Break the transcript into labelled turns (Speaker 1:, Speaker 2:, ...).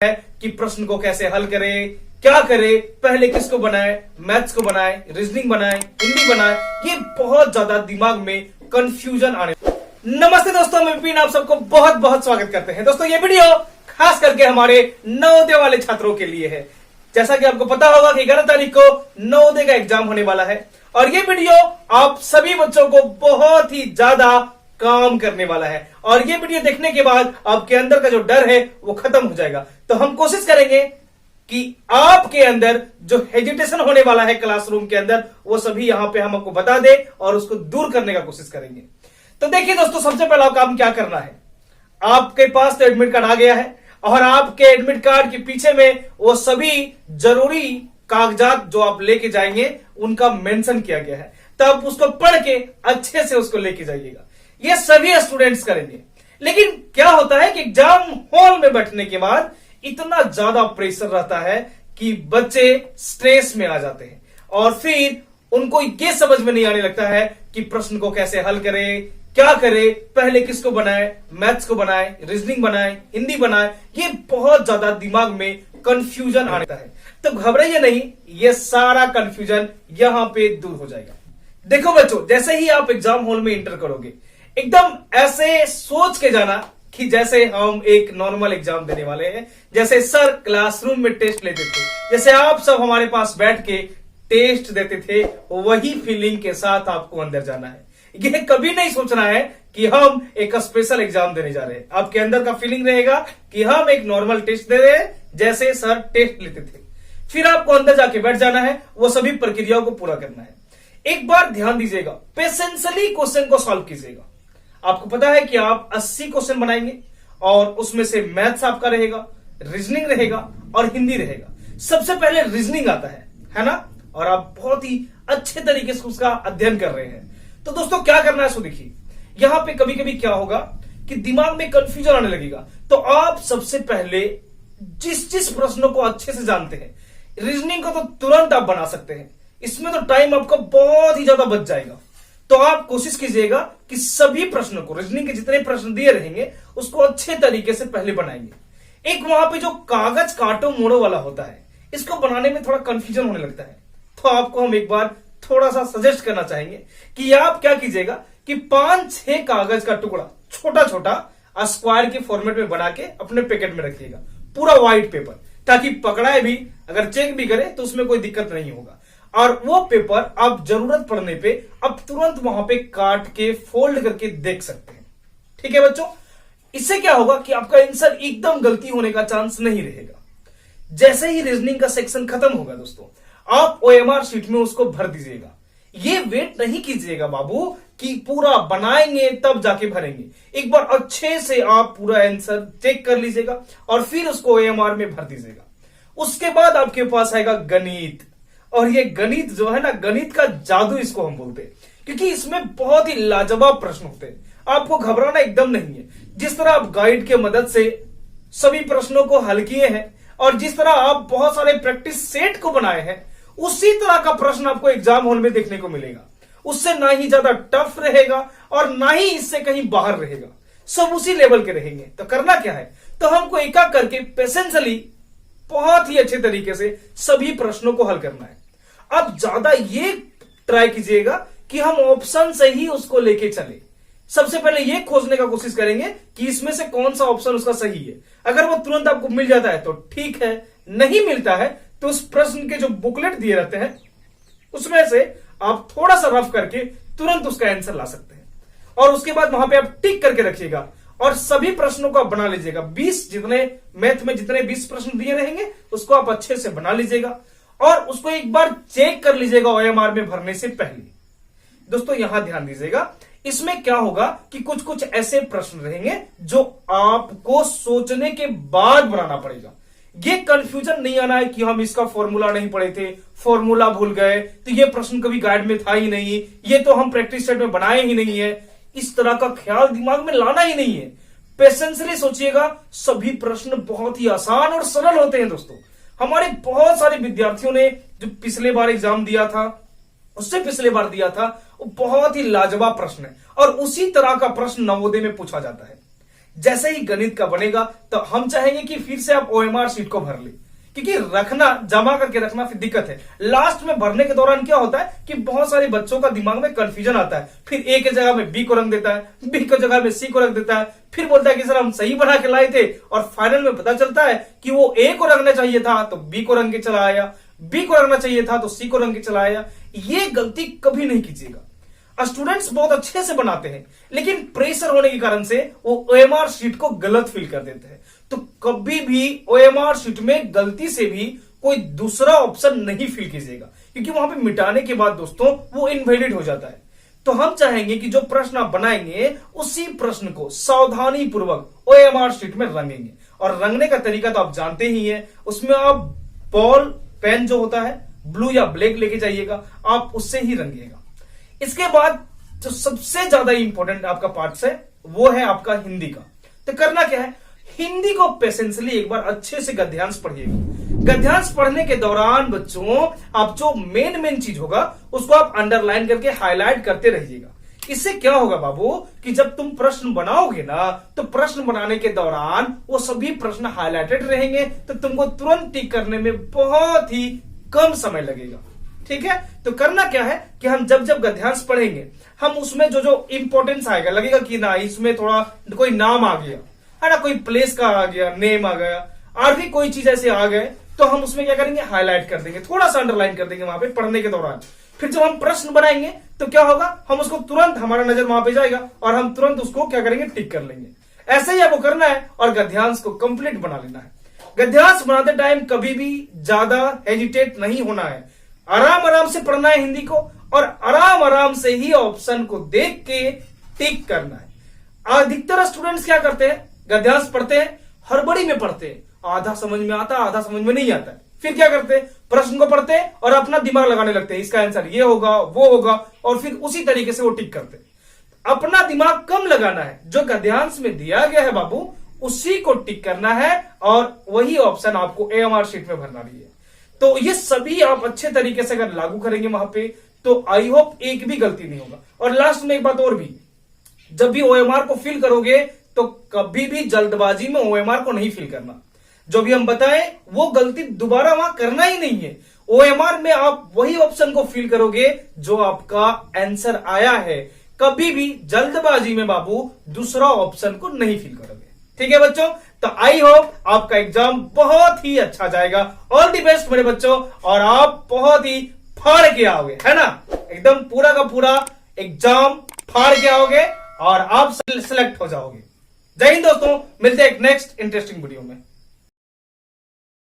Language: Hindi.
Speaker 1: है कि प्रश्न को कैसे हल करें, क्या करें, पहले किसको बनाए, मैथ्स को बनाए, रीजनिंग बनाए, हिंदी बनाए, ये बहुत ज्यादा दिमाग में कंफ्यूजन आने। नमस्ते दोस्तों, मैं विपिन आप सबको बहुत बहुत स्वागत करते हैं। दोस्तों ये वीडियो खास करके हमारे नवोदय वाले छात्रों के लिए है। जैसा कि आपको पता होगा कि 11 तारीख को नवोदय का एग्जाम होने वाला है और ये वीडियो आप सभी बच्चों को बहुत ही ज्यादा काम करने वाला है और ये वीडियो देखने के बाद आपके अंदर का जो डर है वो खत्म हो जाएगा। तो हम कोशिश करेंगे कि आपके अंदर जो हेजिटेशन होने वाला है क्लासरूम के अंदर वो सभी यहां पे हम आपको बता दे और उसको दूर करने का कोशिश करेंगे। तो देखिए दोस्तों, सबसे पहला काम क्या करना है, आपके पास तो एडमिट कार्ड आ गया है और आपके एडमिट कार्ड के पीछे में वो सभी जरूरी कागजात जो आप लेके जाएंगे उनका मेंशन किया गया है। तब उसको पढ़ के अच्छे से उसको लेके जाइएगा। ये सभी स्टूडेंट्स करेंगे। लेकिन क्या होता है कि एग्जाम हॉल में बैठने के बाद इतना ज्यादा प्रेशर रहता है कि बच्चे स्ट्रेस में आ जाते हैं और फिर उनको ये समझ में नहीं आने लगता है कि प्रश्न को कैसे हल करें, क्या करें, पहले किसको बनाए, मैथ्स को बनाए, रीजनिंग बनाए, हिंदी बनाए, ये बहुत ज्यादा दिमाग में कंफ्यूजन आता है। तो घबराइए नहीं, ये सारा कंफ्यूजन यहां पे दूर हो जाएगा। देखो बच्चों, जैसे ही आप एग्जाम हॉल में इंटर करोगे एकदम ऐसे सोच के जाना कि जैसे हम एक नॉर्मल एग्जाम देने वाले हैं, जैसे सर क्लासरूम में टेस्ट लेते थे, जैसे आप सब हमारे पास बैठ के टेस्ट देते थे, वही फीलिंग के साथ आपको अंदर जाना है। ये कभी नहीं सोचना है कि हम एक स्पेशल एग्जाम देने जा रहे हैं। आपके अंदर का फीलिंग रहेगा कि हम एक नॉर्मल टेस्ट दे रहे हैं जैसे सर टेस्ट लेते थे। फिर आपको अंदर जाके बैठ जाना है, वो सभी प्रक्रियाओं को पूरा करना है। एक बार ध्यान दीजिएगा, पेशेंसली क्वेश्चन को सॉल्व कीजिएगा। आपको पता है कि आप 80 क्वेश्चन बनाएंगे और उसमें से मैथ्स आपका रहेगा, रीजनिंग रहेगा और हिंदी रहेगा। सबसे पहले रीजनिंग आता है ना, और आप बहुत ही अच्छे तरीके से उसका अध्ययन कर रहे हैं। तो दोस्तों क्या करना है, सो देखिए, यहां पे कभी कभी क्या होगा कि दिमाग में कंफ्यूजन आने लगेगा। तो आप सबसे पहले जिस जिस प्रश्नों को अच्छे से जानते हैं, रीजनिंग को तो तुरंत आप बना सकते हैं, इसमें तो टाइम आपका बहुत ही ज्यादा बच जाएगा। तो आप कोशिश कीजिएगा कि सभी प्रश्नों को, रीजनिंग के जितने प्रश्न दिए रहेंगे उसको अच्छे तरीके से पहले बनाएंगे। एक वहां पे जो कागज काटो मोड़ो वाला होता है, इसको बनाने में थोड़ा कंफ्यूजन होने लगता है। तो आपको हम एक बार थोड़ा सा सजेस्ट करना चाहेंगे कि आप क्या कीजिएगा कि 5-6 कागज का टुकड़ा छोटा छोटा स्क्वायर के फॉर्मेट में बना के अपने पैकेट में रखिएगा, पूरा व्हाइट पेपर, ताकि पकड़ाए भी, अगर चेक भी करे तो उसमें कोई दिक्कत नहीं होगा। और वो पेपर आप जरूरत पड़ने पे आप तुरंत वहां पे काट के फोल्ड करके देख सकते हैं। ठीक है बच्चों, इससे क्या होगा कि आपका आंसर एकदम गलती होने का चांस नहीं रहेगा। जैसे ही रीजनिंग का सेक्शन खत्म होगा दोस्तों, आप ओएमआर शीट में उसको भर दीजिएगा। ये वेट नहीं कीजिएगा बाबू कि पूरा बनाएंगे तब जाके भरेंगे। एक बार अच्छे से आप पूरा आंसर चेक कर लीजिएगा और फिर उसको ओएमआर में भर दीजिएगा। उसके बाद आपके पास आएगा गणित, और ये गणित जो है ना, गणित का जादू इसको हम बोलते हैं, क्योंकि इसमें बहुत ही लाजवाब प्रश्न होते हैं। आपको घबराना एकदम नहीं है। जिस तरह आप गाइड के मदद से सभी प्रश्नों को हल किए हैं और जिस तरह आप बहुत सारे प्रैक्टिस सेट को बनाए हैं, उसी तरह का प्रश्न आपको एग्जाम हॉल में देखने को मिलेगा। उससे ना ही ज्यादा टफ रहेगा और ना ही इससे कहीं बाहर रहेगा, सब उसी लेवल के रहेंगे। तो करना क्या है, तो हमको एक एक करके पेशेंसली बहुत ही अच्छे तरीके से सभी प्रश्नों को हल करना है। अब ज्यादा ये ट्राई कीजिएगा कि हम ऑप्शन से ही उसको लेके चले। सबसे पहले ये खोजने का कोशिश करेंगे कि इसमें से कौन सा ऑप्शन उसका सही है। अगर वो तुरंत आपको मिल जाता है तो ठीक है, नहीं मिलता है तो उस प्रश्न के जो बुकलेट दिए रहते हैं उसमें से आप थोड़ा सा रफ करके तुरंत उसका आंसर ला सकते हैं और उसके बाद वहां पे आप टिक करके रखिएगा और सभी प्रश्नों को आप बना लीजिएगा। 20 जितने मैथ में जितने 20 प्रश्न दिए रहेंगे उसको आप अच्छे से बना लीजिएगा और उसको एक बार चेक कर लीजिएगा ओएमआर में भरने से पहले। दोस्तों यहां ध्यान दीजिएगा, इसमें क्या होगा कि कुछ कुछ ऐसे प्रश्न रहेंगे जो आपको सोचने के बाद बनाना पड़ेगा। ये कंफ्यूजन नहीं आना है कि हम इसका फॉर्मूला नहीं पढ़े थे, फॉर्मूला भूल गए, तो ये प्रश्न कभी गाइड में था ही नहीं, ये तो हम प्रैक्टिस सेट में बनाए ही नहीं है। इस तरह का ख्याल दिमाग में लाना ही नहीं है। पेशेंसली सोचिएगा, सभी प्रश्न बहुत ही आसान और सरल होते हैं। दोस्तों हमारे बहुत सारे विद्यार्थियों ने जो पिछले बार एग्जाम दिया था, उससे पिछले बार दिया था, वो बहुत ही लाजवाब प्रश्न है और उसी तरह का प्रश्न नवोदय में पूछा जाता है। जैसे ही गणित का बनेगा तो हम चाहेंगे कि फिर से आप ओएमआर शीट को भर ले, क्योंकि रखना, जमा करके रखना फिर दिक्कत है। लास्ट में भरने के दौरान क्या होता है कि बहुत सारे बच्चों का दिमाग में कंफ्यूजन आता है, फिर ए के जगह में बी को रख देता है, बी की जगह में सी को रख देता है, फिर बोलता है कि सर हम सही बना के लाए थे, और फाइनल में पता चलता है कि वो ए को रखना चाहिए था तो बी को रंग के चला आया, बी को रखना चाहिए था तो सी को रंग के चला आया। ये गलती कभी नहीं कीजिएगा। स्टूडेंट्स बहुत अच्छे से बनाते हैं, लेकिन प्रेशर होने के कारण से वो ओएमआर शीट को गलत फिल कर देते हैं। तो कभी भी ओएमआर शीट में गलती से भी कोई दूसरा ऑप्शन नहीं फिल कीजिएगा, क्योंकि वहां पे मिटाने के बाद दोस्तों वो इनवैलिड हो जाता है। तो हम चाहेंगे कि जो प्रश्न आप बनाएंगे उसी प्रश्न को सावधानी पूर्वक ओएमआर शीट में रंगेंगे। और रंगने का तरीका तो आप जानते ही हैं, उसमें आप बॉल पेन जो होता है ब्लू या ब्लैक लेके जाइएगा, आप उससे ही रंगिएगा। इसके बाद जो सबसे ज्यादा इंपॉर्टेंट आपका पार्ट है वो है आपका हिंदी का। तो करना क्या है, हिंदी को पेशेंसली एक बार अच्छे से गद्यांश पढ़िएगा। गद्यांश पढ़ने के दौरान बच्चों आप जो मेन चीज होगा उसको आप अंडरलाइन करके हाईलाइट करते रहिएगा। इससे क्या होगा बाबू कि जब तुम प्रश्न बनाओगे ना तो प्रश्न बनाने के दौरान वो सभी प्रश्न हाईलाइटेड रहेंगे, तो तुमको तुरंत टिक करने में बहुत ही कम समय लगेगा। ठीक है, तो करना क्या है कि हम जब जब गद्यांश पढ़ेंगे हम उसमें जो जो इंपॉर्टेंस आएगा, लगेगा कि ना इसमें थोड़ा कोई नाम आ गया है ना, कोई प्लेस का आ गया, नेम आ गया, और भी कोई चीज ऐसे आ गए, तो हम उसमें क्या करेंगे, हाईलाइट कर देंगे, थोड़ा सा अंडरलाइन कर देंगे वहां पे पढ़ने के दौरान। फिर जब हम प्रश्न बनाएंगे तो क्या होगा, हम उसको तुरंत, हमारा नजर वहां पे जाएगा और हम तुरंत उसको क्या करेंगे, टिक कर लेंगे। ऐसे ही आपको करना है और गद्यांश को कंप्लीट बना लेना है। गद्यांश बनाते टाइम कभी भी ज्यादा हेजिटेट नहीं होना है, आराम आराम से पढ़ना है हिंदी को, और आराम आराम से ही ऑप्शन को देख के टिक करना है। अधिकतर स्टूडेंट्स क्या करते हैं, गद्यांश पढ़ते हैं, हड़बड़ी में पढ़ते हैं, आधा समझ में आता, आधा समझ में नहीं आता। फिर क्या करते हैं, प्रश्न को पढ़ते हैं और अपना दिमाग लगाने लगते हैं, इसका आंसर ये होगा वो होगा, और फिर उसी तरीके से वो टिक करते हैं। अपना दिमाग कम लगाना है, जो गद्यांश में दिया गया है बाबू उसी को टिक करना है, और वही ऑप्शन आपको एएमआर शीट में भरना भी है। तो ये सभी आप अच्छे तरीके से अगर लागू करेंगे वहां पे, तो आई होप एक भी गलती नहीं होगा। और लास्ट में एक बात और भी, जब भी ओएमआर को फिल करोगे तो कभी भी जल्दबाजी में ओएमआर को नहीं फिल करना। जो भी हम बताएं वो गलती दोबारा वहां करना ही नहीं है। ओएमआर में आप वही ऑप्शन को फिल करोगे जो आपका आंसर आया है, कभी भी जल्दबाजी में बाबू दूसरा ऑप्शन को नहीं फिल करोगे। ठीक है बच्चों, तो आई होप आपका एग्जाम बहुत ही अच्छा जाएगा। ऑल द बेस्ट मेरे बच्चों, और आप बहुत ही फाड़ के आओगे, है ना, एकदम पूरा का पूरा एग्जाम फाड़ के आओगे और आप सिलेक्ट हो जाओगे। जय हिंद दोस्तों, मिलते हैं एक नेक्स्ट इंटरेस्टिंग वीडियो में।